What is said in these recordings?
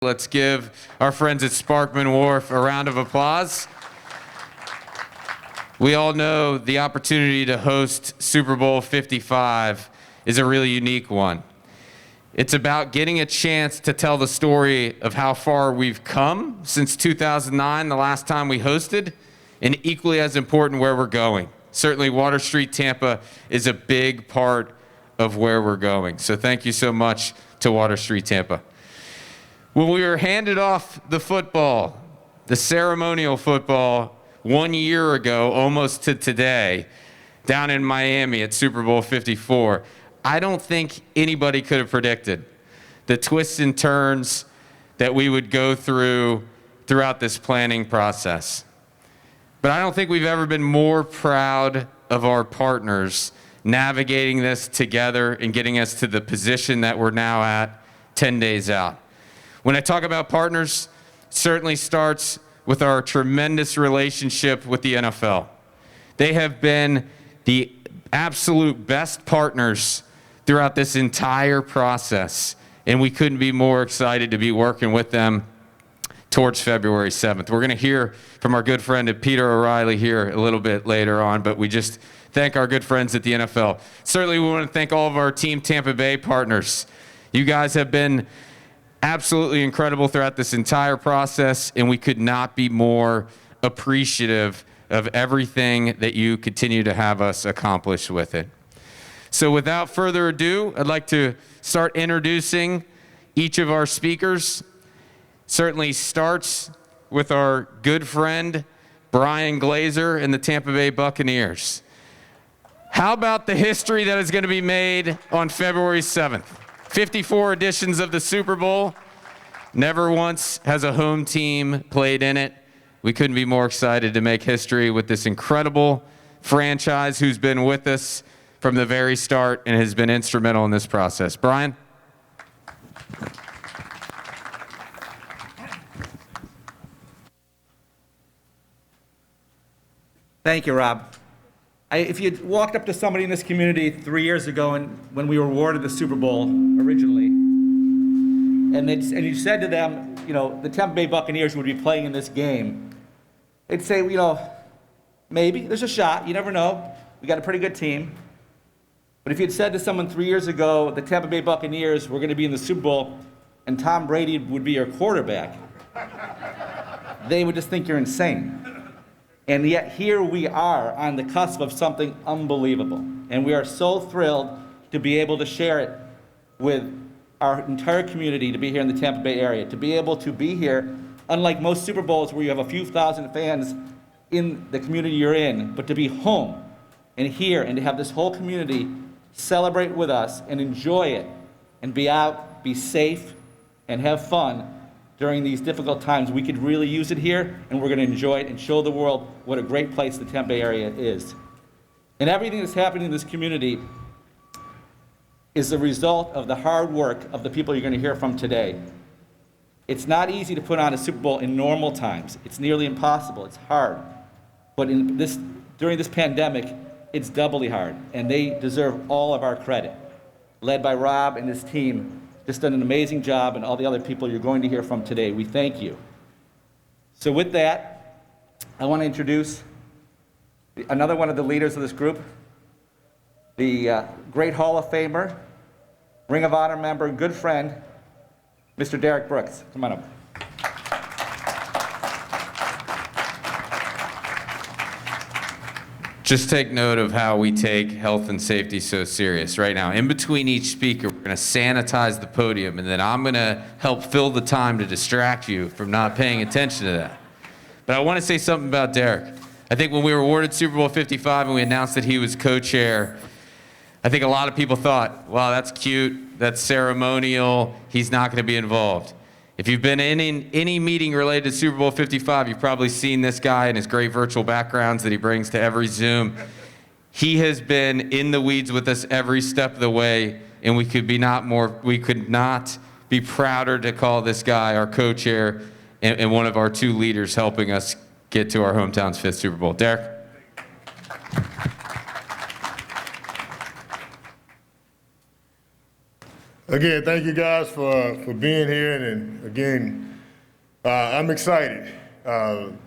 Let's give our friends at Sparkman Wharf a round of applause. We all know the opportunity to host Super Bowl 55 is a really unique one. It's about getting a chance to tell the story of how far we've come since 2009, the last time we hosted, and equally as important, where we're going. Certainly, Water Street Tampa is a big part of where we're going. So thank you so much to Water Street Tampa. When we were handed off the football, the ceremonial football, 1 year ago, almost to today, down in Miami at Super Bowl 54, I don't think anybody could have predicted the twists and turns that we would go throughout this planning process. But I don't think we've ever been more proud of our partners navigating this together and getting us to the position that we're now at 10 days out. When I talk about partners, it certainly starts with our tremendous relationship with the NFL. They have been the absolute best partners throughout this entire process, and we couldn't be more excited to be working with them towards February 7th. We're going to hear from our good friend Peter O'Reilly here a little bit later on, but we just thank our good friends at the NFL. Certainly, we want to thank all of our Team Tampa Bay partners. You guys have been absolutely incredible throughout this entire process, and we could not be more appreciative of everything that you continue to have us accomplish with it. So without further ado, I'd like to start introducing each of our speakers. Certainly starts with our good friend, Brian Glazer and the Tampa Bay Buccaneers. How about the history that is going to be made on February 7th? 54 editions of the Super Bowl. Never once has a home team played in it. We couldn't be more excited to make history with this incredible franchise who's been with us from the very start and has been instrumental in this process. Brian? Thank you, Rob. If you walked up to somebody in this community 3 years ago when we were awarded the Super Bowl originally, and you said to them, the Tampa Bay Buccaneers would be playing in this game, they'd say, maybe, there's a shot, you never know. We got a pretty good team. But if you'd said to someone 3 years ago, the Tampa Bay Buccaneers were going to be in the Super Bowl and Tom Brady would be your quarterback, they would just think you're insane. And yet here we are on the cusp of something unbelievable. And we are so thrilled to be able to share it with our entire community, to be here in the Tampa Bay area, to be able to be here, unlike most Super Bowls where you have a few thousand fans in the community you're in, but to be home and here and to have this whole community celebrate with us and enjoy it and be out, be safe, and have fun during these difficult times. We could really use it here, and we're going to enjoy it and show the world what a great place the Tampa Bay area is. And everything that's happening in this community is the result of the hard work of the people you're going to hear from today. It's not easy to put on a Super Bowl in normal times. It's nearly impossible. It's hard. But during this pandemic, it's doubly hard, and they deserve all of our credit. Led by Rob and his team, just done an amazing job, and all the other people you're going to hear from today. We thank you. So with that, I want to introduce another one of the leaders of this group, the great Hall of Famer, Ring of Honor member, good friend, Mr. Derek Brooks. Come on up. Just take note of how we take health and safety so serious right now. In between each speaker, we're going to sanitize the podium, and then I'm going to help fill the time to distract you from not paying attention to that. But I want to say something about Derek. I think when we were awarded Super Bowl 55 and we announced that he was co-chair, I think a lot of people thought, wow, that's cute, that's ceremonial, he's not going to be involved. If you've been in any meeting related to Super Bowl 55, you've probably seen this guy and his great virtual backgrounds that he brings to every Zoom. He has been in the weeds with us every step of the way, and we could not be prouder to call this guy our co-chair and one of our two leaders helping us get to our hometown's fifth Super Bowl. Derek? Again, thank you guys for being here, and again, I'm excited. And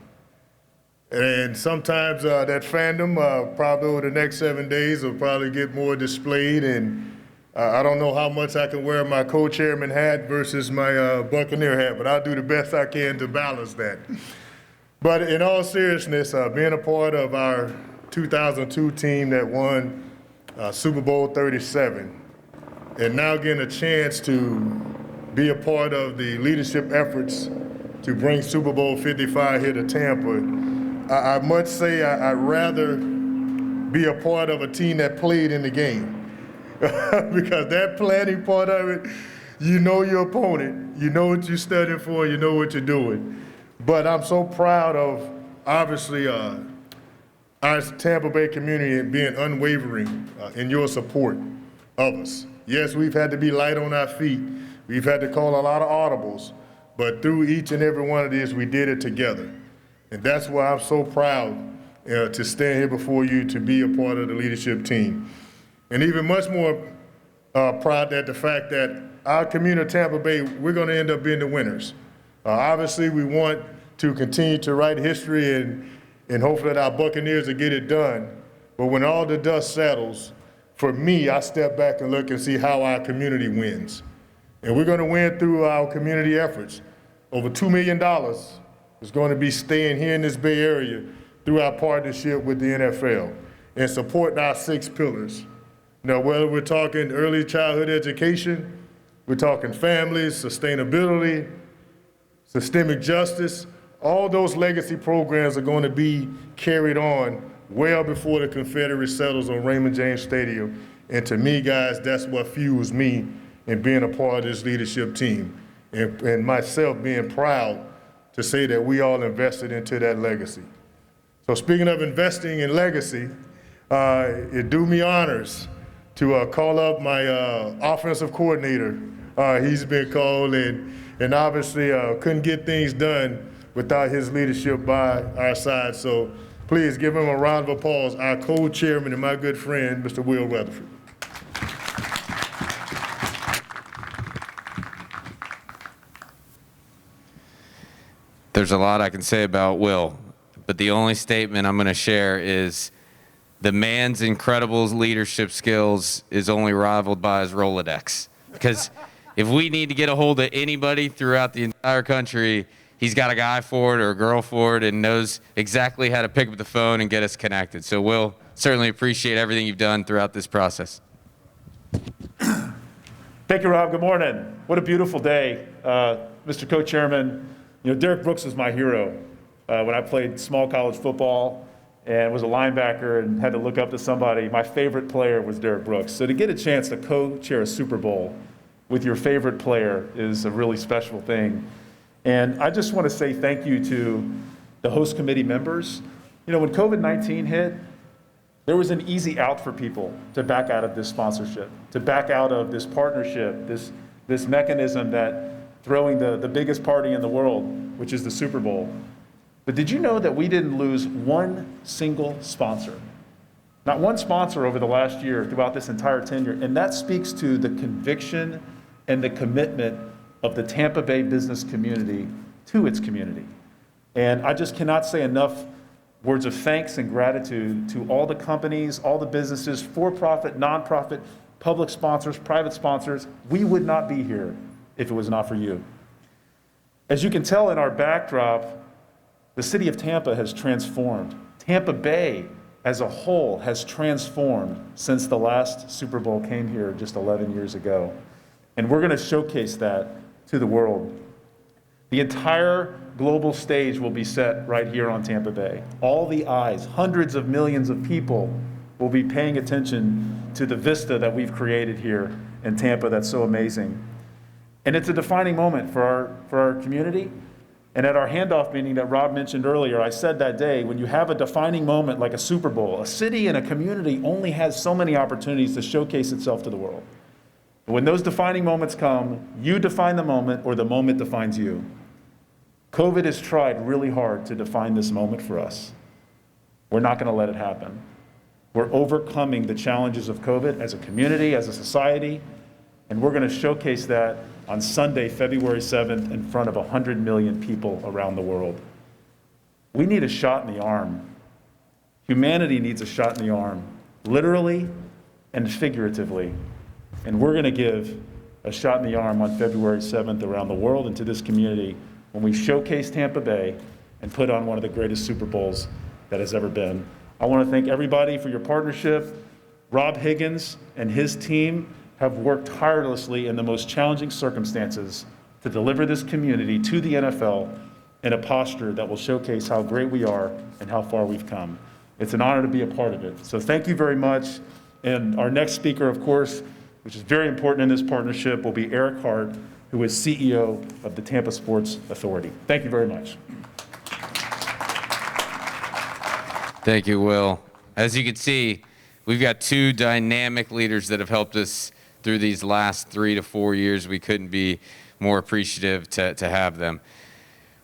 sometimes that fandom, probably over the next 7 days, will probably get more displayed, and I don't know how much I can wear my co-chairman hat versus my Buccaneer hat, but I'll do the best I can to balance that. But in all seriousness, being a part of our 2002 team that won Super Bowl 37, and now getting a chance to be a part of the leadership efforts to bring Super Bowl 55 here to Tampa, I must say I'd rather be a part of a team that played in the game. Because that planning part of it, you know your opponent, you know what you're studying for, you know what you're doing. But I'm so proud of, obviously, our Tampa Bay community being unwavering in your support of us. Yes, we've had to be light on our feet. We've had to call a lot of audibles. But through each and every one of these, we did it together. And that's why I'm so proud to stand here before you to be a part of the leadership team. And even much more proud at the fact that our community of Tampa Bay, we're going to end up being the winners. Obviously, we want to continue to write history and hopefully that our Buccaneers will get it done. But when all the dust settles, for me, I step back and look and see how our community wins. And we're going to win through our community efforts. Over $2 million is going to be staying here in this Bay Area through our partnership with the NFL and supporting our 6 pillars. Now, whether we're talking early childhood education, we're talking families, sustainability, systemic justice, all those legacy programs are going to be carried on well before the Confederate settles on Raymond James Stadium. And to me, guys, that's what fuels me in being a part of this leadership team and myself being proud to say that we all invested into that legacy. So speaking of investing in legacy, it do me honors to call up my offensive coordinator. He's been called and obviously couldn't get things done without his leadership by our side. So please give him a round of applause, our co-chairman and my good friend, Mr. Will Rutherford. There's a lot I can say about Will, but the only statement I'm going to share is the man's incredible leadership skills is only rivaled by his Rolodex. Because if we need to get a hold of anybody throughout the entire country, he's got a guy for it or a girl for it and knows exactly how to pick up the phone and get us connected. So Will, certainly appreciate everything you've done throughout this process. Thank you, Rob. Good morning. What a beautiful day. Mr. Co-Chairman, Derek Brooks was my hero when I played small college football and was a linebacker and had to look up to somebody. My favorite player was Derek Brooks. So to get a chance to co-chair a Super Bowl with your favorite player is a really special thing. And I just want to say thank you to the host committee members. When COVID-19 hit, there was an easy out for people to back out of this sponsorship, to back out of this partnership, this mechanism that throwing the biggest party in the world, which is the Super Bowl. But did you know that we didn't lose one single sponsor? Not one sponsor over the last year throughout this entire tenure. And that speaks to the conviction and the commitment of the Tampa Bay business community to its community. And I just cannot say enough words of thanks and gratitude to all the companies, all the businesses, for-profit, nonprofit, public sponsors, private sponsors. We would not be here if it was not for you. As you can tell in our backdrop, the city of Tampa has transformed. Tampa Bay as a whole has transformed since the last Super Bowl came here just 11 years ago. And we're going to showcase that to the world. The entire global stage will be set right here on Tampa Bay. All the eyes, hundreds of millions of people will be paying attention to the vista that we've created here in Tampa that's so amazing. And it's a defining moment for our community. And at our handoff meeting that Rob mentioned earlier, I said that day, when you have a defining moment like a Super Bowl, a city and a community only has so many opportunities to showcase itself to the world. But when those defining moments come, you define the moment or the moment defines you. COVID has tried really hard to define this moment for us. We're not going to let it happen. We're overcoming the challenges of COVID as a community, as a society, And we're going to showcase that on Sunday, February 7th, in front of 100 million people around the world. We need a shot in the arm. Humanity needs a shot in the arm, literally and figuratively. And we're going to give a shot in the arm on February 7th around the world and to this community when we showcase Tampa Bay and put on one of the greatest Super Bowls that has ever been. I want to thank everybody for your partnership. Rob Higgins and his team have worked tirelessly in the most challenging circumstances to deliver this community to the NFL in a posture that will showcase how great we are and how far we've come. It's an honor to be a part of it. So thank you very much. And our next speaker, of course, which is very important in this partnership, will be Eric Hart, who is CEO of the Tampa Sports Authority. Thank you very much. Thank you, Will. As you can see, we've got two dynamic leaders that have helped us through these last 3 to 4 years. We couldn't be more appreciative to have them.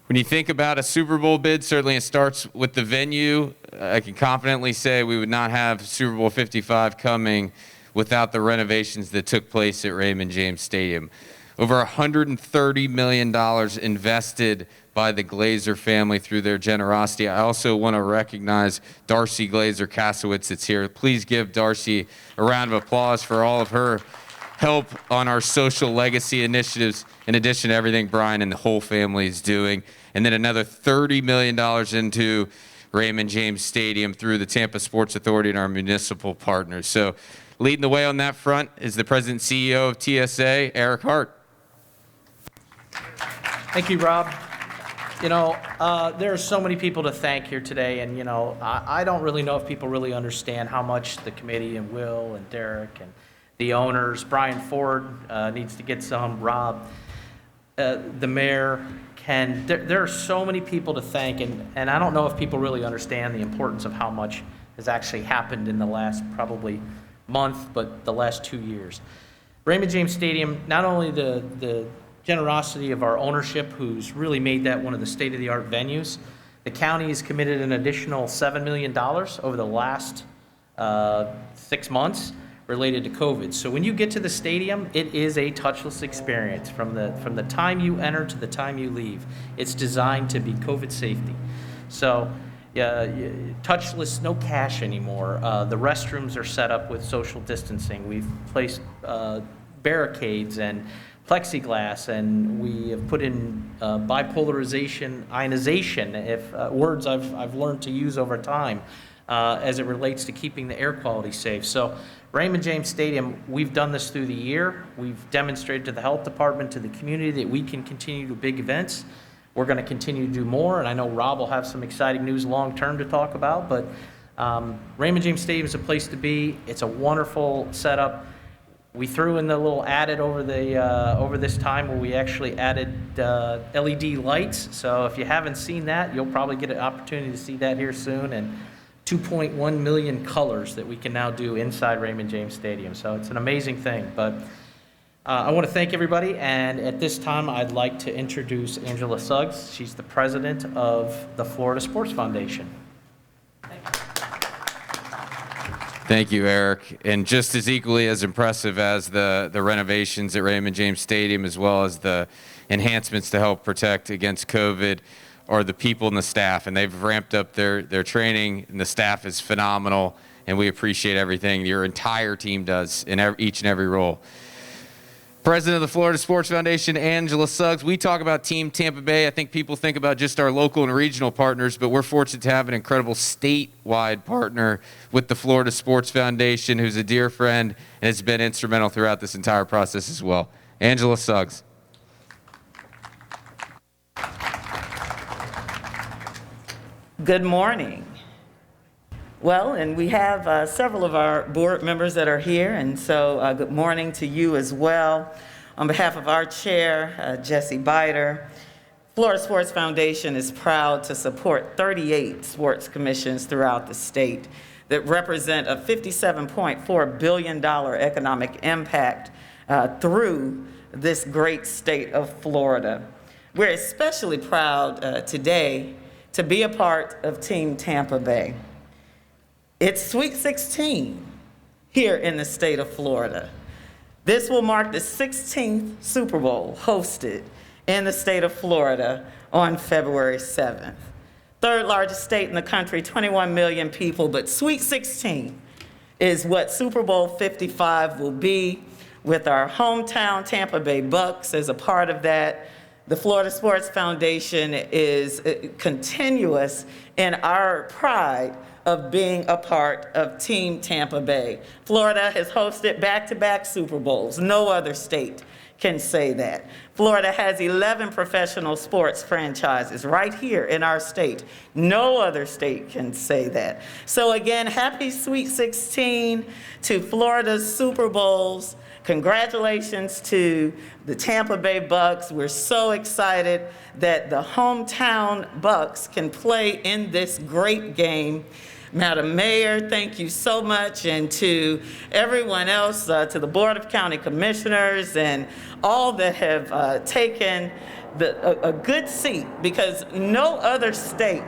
When you think about a Super Bowl bid, certainly it starts with the venue. I can confidently say we would not have Super Bowl 55 coming without the renovations that took place at Raymond James Stadium. Over $130 million invested by the Glazer family through their generosity. I also want to recognize Darcy Glazer-Kasowitz that's here. Please give Darcy a round of applause for all of her help on our social legacy initiatives, in addition to everything Brian and the whole family is doing. And then another $30 million into Raymond James Stadium through the Tampa Sports Authority and our municipal partners. So leading the way on that front is the President and CEO of TSA, Eric Hart. Thank you, Rob. You know, there are so many people to thank here today, and, you know, I don't really know if people really understand how much the committee and Will and Derek and the owners, Brian Ford needs to get some, Rob, the mayor, Ken. There are so many people to thank, and I don't know if people really understand the importance of how much has actually happened in the last probably month, but the last 2 years. Raymond James Stadium, not only the generosity of our ownership, who's really made that one of the state-of-the-art venues. The county has committed an additional $7 million over the last 6 months related to COVID. So when you get to the stadium, it is a touchless experience from the time you enter to the time you leave. It's designed to be COVID safety. So touchless, no cash anymore. The restrooms are set up with social distancing. We've placed barricades and plexiglass, and we have put in bipolarization, ionization, words I've learned to use over time as it relates to keeping the air quality safe. So Raymond James Stadium, we've done this through the year. We've demonstrated to the health department, to the community, that we can continue to do big events. We're going to continue to do more, and I know Rob will have some exciting news long-term to talk about, but Raymond James Stadium is a place to be. It's a wonderful setup. We threw in the little added over this time where we actually added LED lights. So if you haven't seen that, you'll probably get an opportunity to see that here soon. And 2.1 million colors that we can now do inside Raymond James Stadium. So it's an amazing thing. But I want to thank everybody. And at this time, I'd like to introduce Angela Suggs. She's the president of the Florida Sports Foundation. Thank you. Thank you, Eric. And just as equally as impressive as the renovations at Raymond James Stadium, as well as the enhancements to help protect against COVID, are the people and the staff. And they've ramped up their training, and the staff is phenomenal, and we appreciate everything your entire team does in each and every role. President of the Florida Sports Foundation, Angela Suggs. We talk about Team Tampa Bay. I think people think about just our local and regional partners, but we're fortunate to have an incredible statewide partner with the Florida Sports Foundation, who's a dear friend and has been instrumental throughout this entire process as well. Angela Suggs. Good morning. Well, and we have several of our board members that are here, and so good morning to you as well. On behalf of our chair, Jesse Biter, Florida Sports Foundation is proud to support 38 sports commissions throughout the state that represent a $57.4 billion economic impact through this great state of Florida. We're especially proud today to be a part of Team Tampa Bay. It's Sweet 16 here in the state of Florida. This will mark the 16th Super Bowl hosted in the state of Florida on February 7th. Third largest state in the country, 21 million people, but Sweet 16 is what Super Bowl 55 will be, with our hometown Tampa Bay Bucks as a part of that. The Florida Sports Foundation is continuous in our pride of being a part of Team Tampa Bay. Florida has hosted back-to-back Super Bowls. No other state can say that. Florida has 11 professional sports franchises right here in our state. No other state can say that. So again, happy Sweet 16 to Florida's Super Bowls. Congratulations to the Tampa Bay Bucks. We're so excited that the hometown Bucks can play in this great game. Madam Mayor, thank you so much, and to everyone else, to the Board of County Commissioners and all that have taken a good seat, because no other state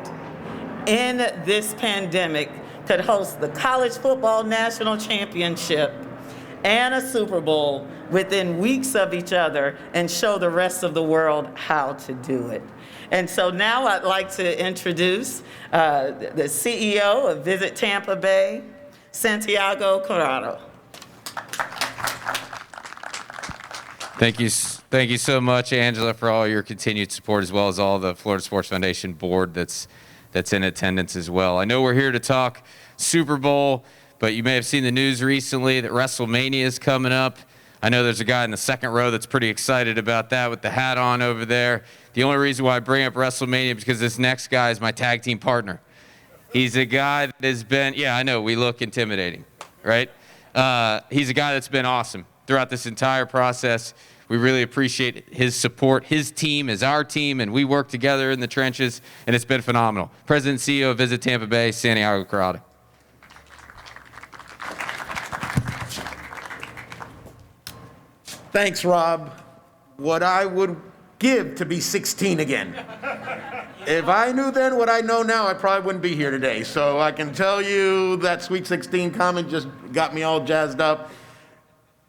in this pandemic could host the College Football National Championship and a Super Bowl within weeks of each other and show the rest of the world how to do it. And so now I'd like to introduce the CEO of Visit Tampa Bay, Santiago Corrado. Thank you so much, Angela, for all your continued support, as well as all the Florida Sports Foundation board that's in attendance as well. I know we're here to talk Super Bowl, but you may have seen the news recently that WrestleMania is coming up. I know there's a guy in the second row that's pretty excited about that with the hat on over there. The only reason why I bring up WrestleMania is because this next guy is my tag team partner. He's a guy that has been, yeah, I know, we look intimidating, right? He's a guy that's been awesome throughout this entire process. We really appreciate his support. His team is our team, and we work together in the trenches, and it's been phenomenal. President and CEO of Visit Tampa Bay, Santiago Corrado. Thanks, Rob. What I would give to be 16 again. If I knew then what I know now, I probably wouldn't be here today. So I can tell you that Sweet 16 comment just got me all jazzed up.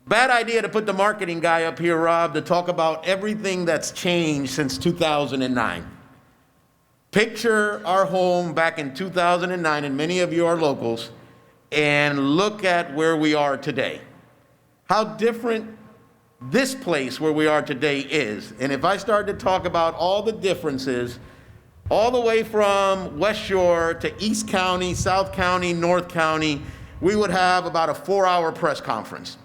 Bad idea to put the marketing guy up here, Rob, to talk about everything that's changed since 2009. Picture our home back in 2009, and many of you are locals, and look at where we are today. How different this place where we are today is. And if I start to talk about all the differences, all the way from West Shore to East County, South County, North County, we would have about a 4-hour press conference.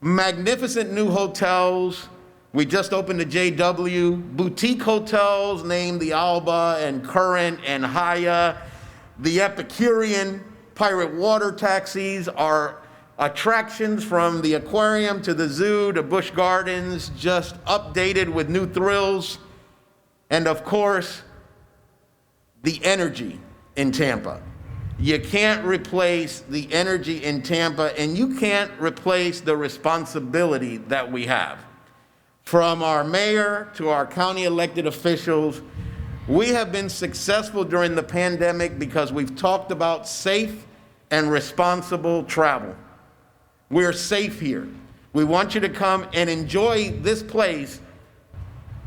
Magnificent new hotels. We just opened the JW. Boutique hotels named the Alba and Current and Haya. The Epicurean, pirate water taxis, are attractions from the aquarium to the zoo to Busch Gardens, just updated with new thrills. And of course, the energy in Tampa. You can't replace the energy in Tampa, and you can't replace the responsibility that we have. From our mayor to our county elected officials, we have been successful during the pandemic because we've talked about safe and responsible travel. We're safe here. We want you to come and enjoy this place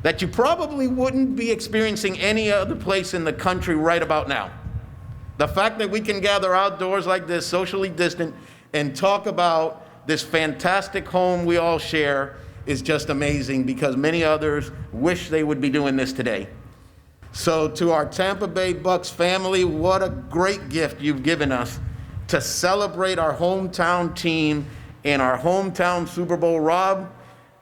that you probably wouldn't be experiencing any other place in the country right about now. The fact that we can gather outdoors like this, socially distant, and talk about this fantastic home we all share is just amazing, because many others wish they would be doing this today. So to our Tampa Bay Bucks family, what a great gift you've given us to celebrate our hometown team and our hometown Super Bowl. Rob,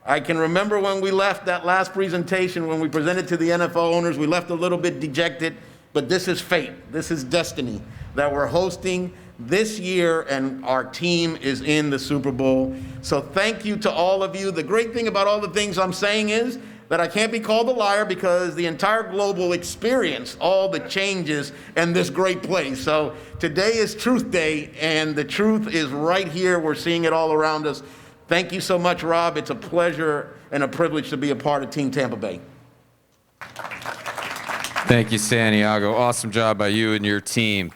I can remember when we left that last presentation, when we presented to the NFL owners, we left a little bit dejected, but this is fate, this is destiny, that we're hosting this year and our team is in the Super Bowl. So thank you to all of you. The great thing about all the things I'm saying is that I can't be called a liar, because the entire globe will experience all the changes in this great place. So today is Truth Day, and the truth is right here. We're seeing it all around us. Thank you so much, Rob. It's a pleasure and a privilege to be a part of Team Tampa Bay. Thank you, Santiago. Awesome job by you and your team.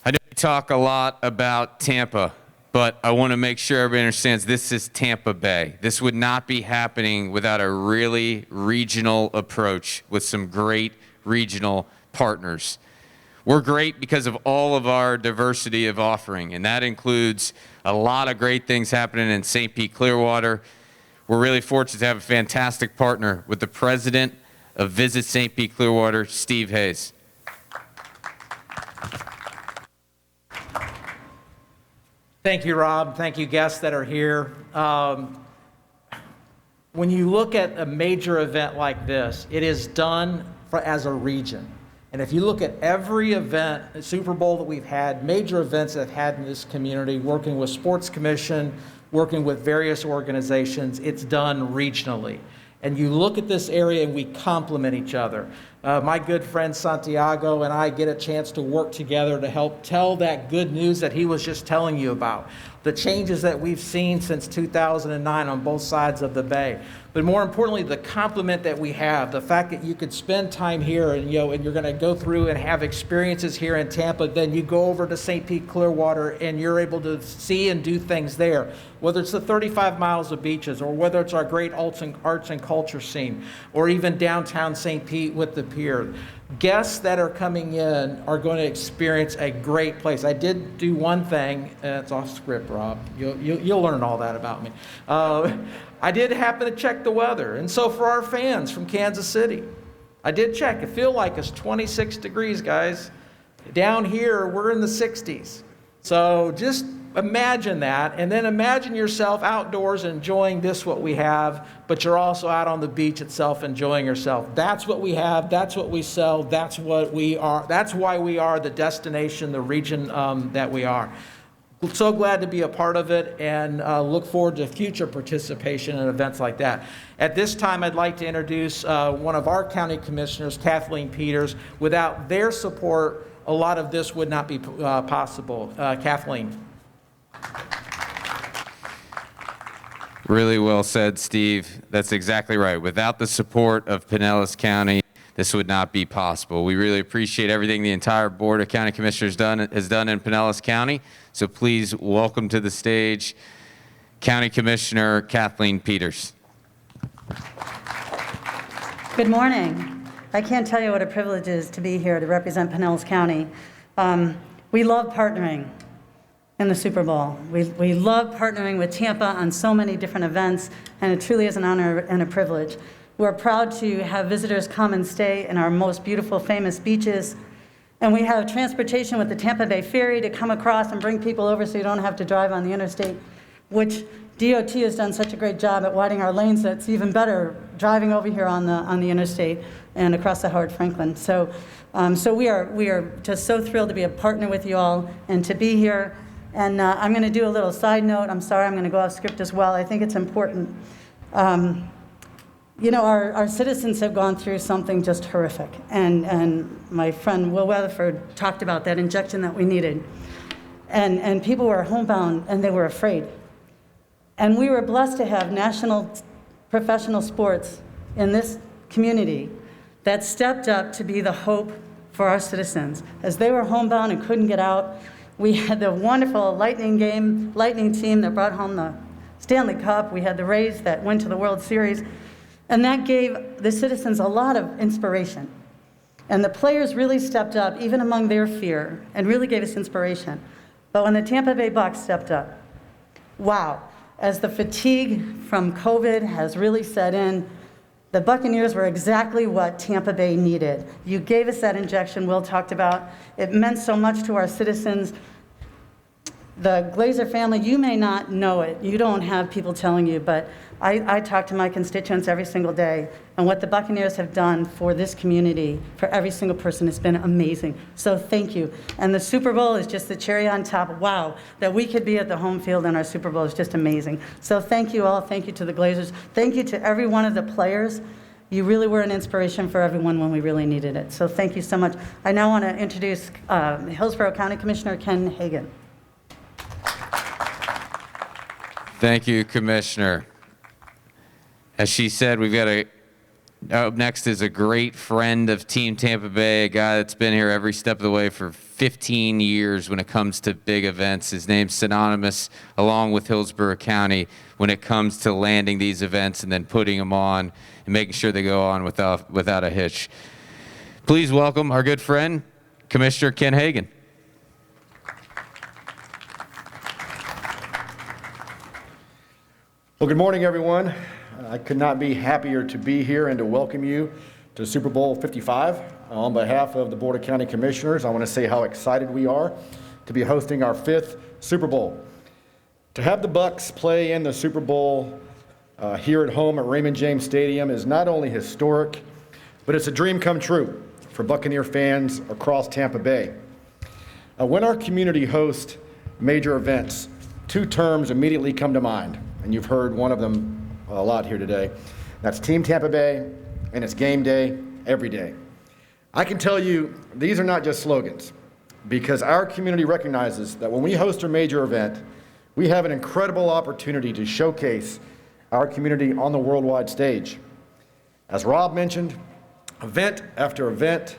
I know we talk a lot about Tampa, but I want to make sure everybody understands this is Tampa Bay. This would not be happening without a really regional approach with some great regional partners. We're great because of all of our diversity of offering, and that includes a lot of great things happening in St. Pete Clearwater. We're really fortunate to have a fantastic partner with the president of Visit St. Pete Clearwater, Steve Hayes. Thank you, Rob. Thank you, guests that are here. When you look at a major event like this, it is done as a region. And if you look at every event, the Super Bowl that we've had, major events that have had in this community, working with Sports Commission, working with various organizations, it's done regionally. And you look at this area and we complement each other. My good friend Santiago and I get a chance to work together to help tell that good news that he was just telling you about. The changes that we've seen since 2009 on both sides of the bay. But more importantly, the complement that we have, the fact that you could spend time here and, and you're going to go through and have experiences here in Tampa, then you go over to St. Pete Clearwater and you're able to see and do things there. Whether it's the 35 miles of beaches, or whether it's our great arts and culture scene, or even downtown St. Pete with the pier. Guests that are coming in are going to experience a great place. I did do one thing, it's off script, Rob. You'll learn all that about me. I did happen to check the weather, and so for our fans from Kansas City, I did check. It feels like it's 26 degrees, guys. Down here, we're in the 60s. So just imagine that, and then imagine yourself outdoors enjoying what we have, but you're also out on the beach itself enjoying yourself. That's what we have, that's what we sell, that's what we are. That's why we are the destination, the region that we are. So glad to be a part of it, and look forward to future participation in events like that. At this time, I'd like to introduce one of our county commissioners, Kathleen Peters. Without their support, a lot of this would not be possible. Kathleen. Really well said, Steve. That's exactly right. Without the support of Pinellas County, this would not be possible. We really appreciate everything the entire Board of County Commissioners has done in Pinellas County. So please welcome to the stage County Commissioner Kathleen Peters. Good morning. I can't tell you what a privilege it is to be here to represent Pinellas County. We love partnering in the Super Bowl. We love partnering with Tampa on so many different events, and it truly is an honor and a privilege. We're proud to have visitors come and stay in our most beautiful, famous beaches, and we have transportation with the Tampa Bay Ferry to come across and bring people over so you don't have to drive on the interstate, which DOT has done such a great job at widening our lanes that it's even better driving over here on the interstate and across the Howard Franklin. So we are just so thrilled to be a partner with you all and to be here. And I'm going to do a little side note. I'm sorry, I'm going to go off script as well. I think it's important. Our citizens have gone through something just horrific. And my friend Will Weatherford talked about that injection that we needed. And people were homebound and they were afraid. And we were blessed to have national professional sports in this community that stepped up to be the hope for our citizens. As they were homebound and couldn't get out, we had the wonderful Lightning team that brought home the Stanley Cup. We had the Rays that went to the World Series. And that gave the citizens a lot of inspiration. And the players really stepped up, even among their fear, and really gave us inspiration. But when the Tampa Bay Bucks stepped up, wow, as the fatigue from COVID has really set in, the Buccaneers were exactly what Tampa Bay needed. You gave us that injection Will talked about. It meant so much to our citizens. The Glazer family, you may not know it. You don't have people telling you, but I talk to my constituents every single day, and what the Buccaneers have done for this community, for every single person, has been amazing. So thank you. And the Super Bowl is just the cherry on top. Wow, that we could be at the home field in our Super Bowl is just amazing. So thank you all. Thank you to the Glazers. Thank you to every one of the players. You really were an inspiration for everyone when we really needed it. So thank you so much. I now want to introduce Hillsborough County Commissioner Ken Hagan. Thank you, Commissioner. As she said, we've got a Up next is a great friend of Team Tampa Bay, a guy that's been here every step of the way for 15 years when it comes to big events. His name's synonymous, along with Hillsborough County, when it comes to landing these events and then putting them on and making sure they go on without a hitch. Please welcome our good friend, Commissioner Ken Hagan. Well, good morning, everyone. I could not be happier to be here and to welcome you to Super Bowl 55. On behalf of the Board of County Commissioners, I want to say how excited we are to be hosting our 5th Super Bowl. To have the Bucs play in the Super Bowl here at home at Raymond James Stadium is not only historic, but it's a dream come true for Buccaneer fans across Tampa Bay. When our community hosts major events, 2 terms immediately come to mind, and you've heard one of them a lot here today. That's Team Tampa Bay, and it's game day every day. I can tell you these are not just slogans, because our community recognizes that when we host a major event, we have an incredible opportunity to showcase our community on the worldwide stage. As Rob mentioned, event after event,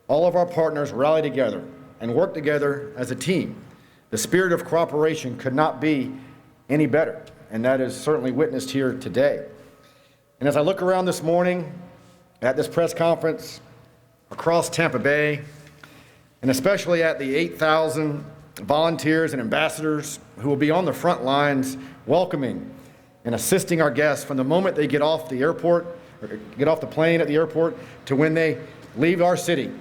all of our partners rally together and work together as a team. The spirit of cooperation could not be any better, and that is certainly witnessed here today. And as I look around this morning at this press conference across Tampa Bay, and especially at the 8,000 volunteers and ambassadors who will be on the front lines welcoming and assisting our guests from the moment they get off the airport, or get off the plane at the airport, to when they leave our city,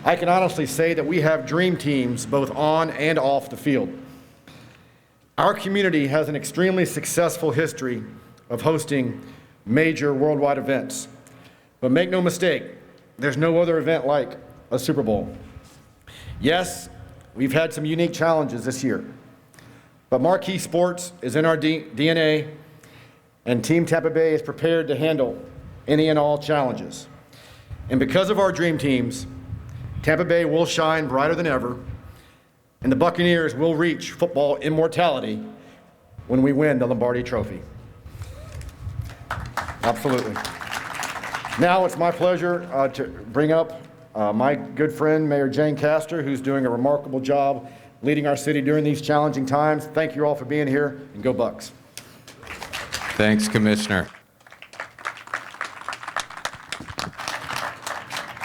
I can honestly say that we have dream teams both on and off the field. Our community has an extremely successful history of hosting major worldwide events. But make no mistake, there's no other event like a Super Bowl. Yes, we've had some unique challenges this year, but marquee sports is in our DNA, and Team Tampa Bay is prepared to handle any and all challenges. And because of our dream teams, Tampa Bay will shine brighter than ever, and the Buccaneers will reach football immortality when we win the Lombardi Trophy. Absolutely. Now it's my pleasure to bring up my good friend, Mayor Jane Castor, who's doing a remarkable job leading our city during these challenging times. Thank you all for being here, and go Bucs. Thanks, Commissioner.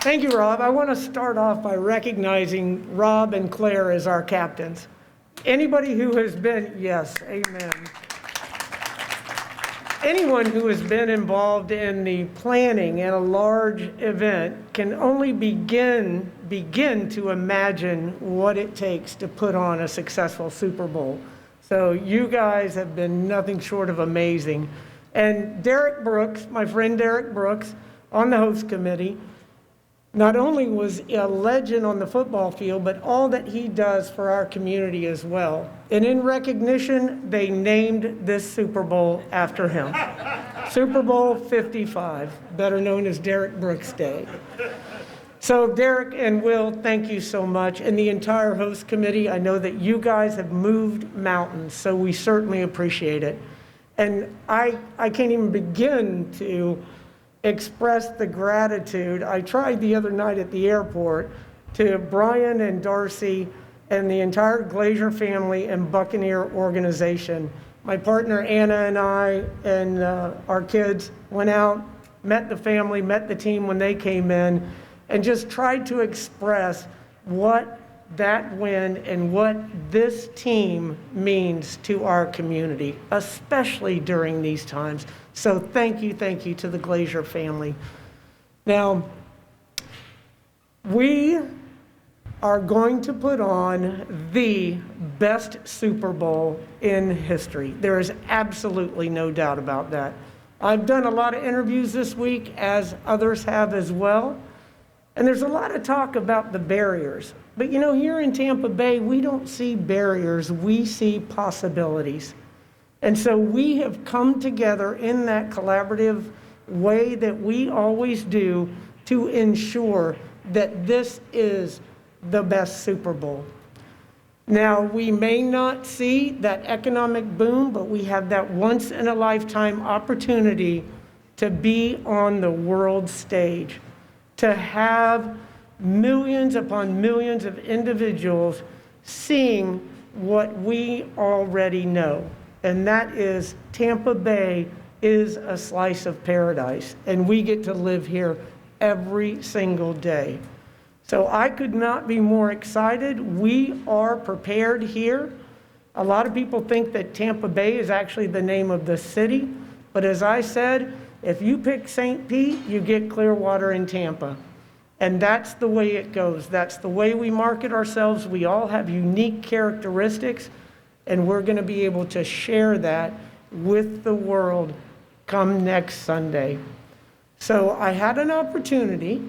Thank you, Rob. I want to start off by recognizing Rob and Claire as our captains. Anybody who has been, yes, amen. Anyone who has been involved in the planning in a large event can only begin to imagine what it takes to put on a successful Super Bowl. So you guys have been nothing short of amazing. And Derek Brooks, my friend Derek Brooks, on the host committee, not only was a legend on the football field, but all that he does for our community as well. And in recognition, they named this Super Bowl after him. Super Bowl 55, better known as Derek Brooks Day. So Derek and Will, thank you so much. And the entire host committee, I know that you guys have moved mountains, so we certainly appreciate it. And I can't even begin to express the gratitude. I tried the other night at the airport to Brian and Darcy and the entire Glazier family and Buccaneer organization. My partner Anna and I and our kids went out, met the family, met the team when they came in, and just tried to express what that win and what this team means to our community, especially during these times. So thank you to the Glazier family. Now, we are going to put on the best Super Bowl in history. There is absolutely no doubt about that. I've done a lot of interviews this week, as others have as well, and there's a lot of talk about the barriers. But you know, here in Tampa Bay, we don't see barriers, we see possibilities. And so we have come together in that collaborative way that we always do to ensure that this is the best Super Bowl. Now, we may not see that economic boom, but we have that once-in-a-lifetime opportunity to be on the world stage, to have millions upon millions of individuals seeing what we already know, and that is Tampa Bay is a slice of paradise, and we get to live here every single day. So I could not be more excited. We are prepared here. A lot of people think that Tampa Bay is actually the name of the city, but as I said, if you pick St. Pete, you get Clearwater in Tampa. And that's the way it goes. That's the way we market ourselves. We all have unique characteristics, and we're going to be able to share that with the world come next Sunday. So I had an opportunity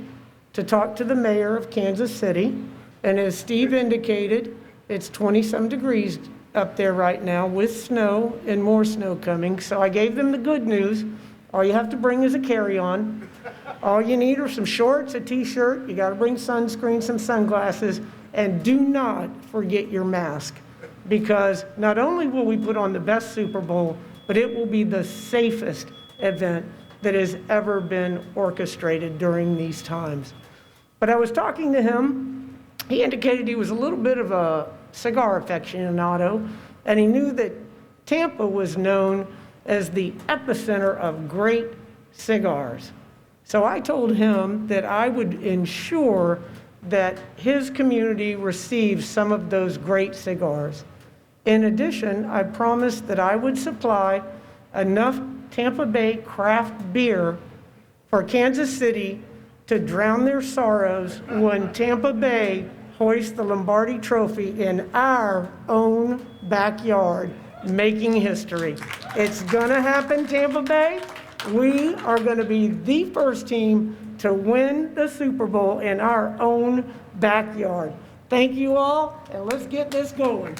to talk to the mayor of Kansas City, and as Steve indicated, it's 20-some degrees up there right now with snow and more snow coming. So I gave them the good news. All you have to bring is a carry-on. All you need are some shorts, a t-shirt, you gotta bring sunscreen, some sunglasses, and do not forget your mask. Because not only will we put on the best Super Bowl, but it will be the safest event that has ever been orchestrated during these times. But I was talking to him, he indicated he was a little bit of a cigar aficionado, and he knew that Tampa was known as the epicenter of great cigars. So I told him that I would ensure that his community receives some of those great cigars. In addition, I promised that I would supply enough Tampa Bay craft beer for Kansas City to drown their sorrows when Tampa Bay hoists the Lombardi Trophy in our own backyard, making history. It's gonna happen, Tampa Bay. We are gonna be the first team to win the Super Bowl in our own backyard. Thank you all, and let's get this going.